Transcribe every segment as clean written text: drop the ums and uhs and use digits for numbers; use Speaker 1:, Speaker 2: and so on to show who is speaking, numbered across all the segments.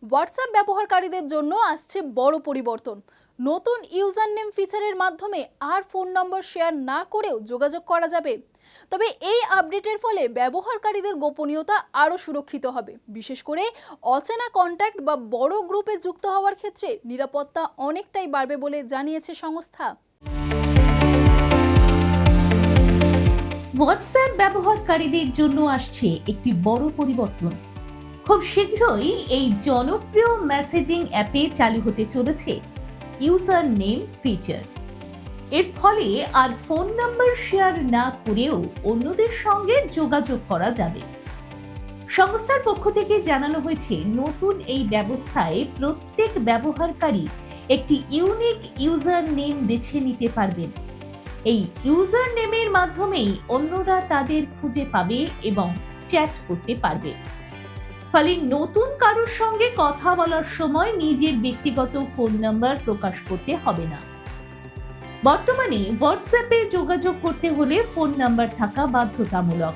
Speaker 1: WhatsApp ব্যবহারকারীদের জন্য আসছে বড় পরিবর্তন। নতুন ইউজার নেম ফিচারের মাধ্যমে আর ফোন নম্বর শেয়ার না করেও যোগাযোগ করা যাবে। তবে এই আপডেটের ফলে ব্যবহারকারীদের গোপনীয়তা আরও সুরক্ষিত হবে। বিশেষ করে অচেনা কন্ট্যাক্ট বা বড় গ্রুপে যুক্ত হওয়ার ক্ষেত্রে নিরাপত্তা অনেকটাই বাড়বে বলে জানিয়েছে সংস্থা।
Speaker 2: হোয়াটসঅ্যাপ ব্যবহারকারীদের জন্য আসছে একটি বড় পরিবর্তন। খুব শীঘ্রই এই জনপ্রিয় মেসেজিং অ্যাপে চালু হতে চলেছে ইউজার নেম ফিচার। এর ফলে আর ফোন নাম্বার শেয়ার না করেও অন্যদের সঙ্গে যোগাযোগ করা যাবে। সংস্থার পক্ষ থেকে জানানো হয়েছে, নতুন এই ব্যবস্থায় প্রত্যেক ব্যবহারকারী একটি ইউনিক ইউজার নেম বেছে নিতে পারবেন। এই ইউজার নেমের মাধ্যমেই অন্যরা তাদের খুঁজে পাবে এবং চ্যাট করতে পারবে। ফলে নতুন কারোর সঙ্গে কথা বলার সময় নিজের ব্যক্তিগত ফোন নাম্বার প্রকাশ করতে হবে না। বর্তমানে হোয়াটসঅ্যাপে যোগাযোগ করতে হলে ফোন নাম্বার থাকা বাধ্যতামূলক,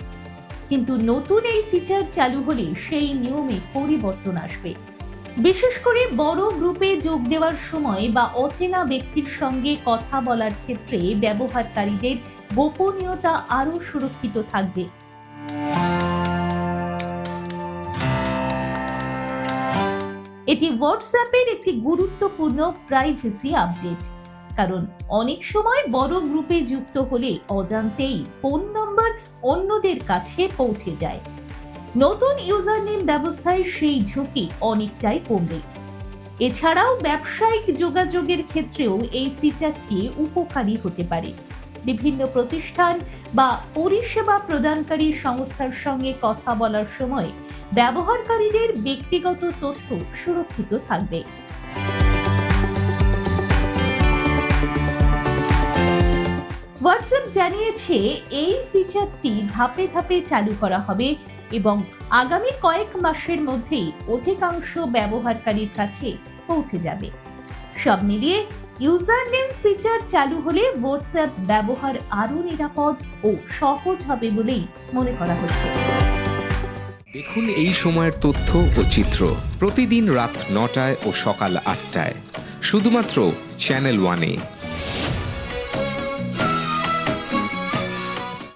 Speaker 2: কিন্তু নতুন এই ফিচার চালু হলে সেই নিয়মে পরিবর্তন আসবে। বিশেষ করে বড় গ্রুপে যোগ দেওয়ার সময় বা অচেনা ব্যক্তির সঙ্গে কথা বলার ক্ষেত্রে ব্যবহারকারীদের গোপনীয়তা আরও সুরক্ষিত থাকবে। এটি হোয়াটসঅ্যাপের একটি গুরুত্বপূর্ণ প্রাইভেসি আপডেট, কারণ অনেক সময় বড় গ্রুপে যুক্ত হলে অজান্তেই ফোন নম্বর অন্যদের কাছে পৌঁছে যায়। নতুন ইউজার নেম ব্যবস্থায় সেই ঝুঁকি অনেকটাই কমবে। এছাড়াও ব্যবসায়িক যোগাযোগের ক্ষেত্রেও এই ফিচারটি উপকারী হতে পারে। বিভিন্ন প্রতিষ্ঠান বা পরিষেবা প্রদানকারী সংস্থার সঙ্গে কথা বলার সময় ব্যবহারকারীদের ব্যক্তিগত তথ্য সুরক্ষিত থাকবে। হোয়াটসঅ্যাপ জানিয়েছে, এই ফিচারটি ধাপে ধাপে চালু করা হবে এবং আগামী কয়েক মাসের মধ্যেই অধিকাংশ ব্যবহারকারীর কাছে পৌঁছে যাবে। সব মিলিয়ে ইউজার নেম ফিচার চালু হলে হোয়াটসঅ্যাপ ব্যবহার আরও নিরাপদ ও সহজ হবে বলেই মনে করা হচ্ছে।
Speaker 3: দেখুন এই সময়ের তথ্য ও চিত্র প্রতিদিন রাত ৯টায় ও সকাল ৮টায় শুধুমাত্র চ্যানেল ওয়ানে।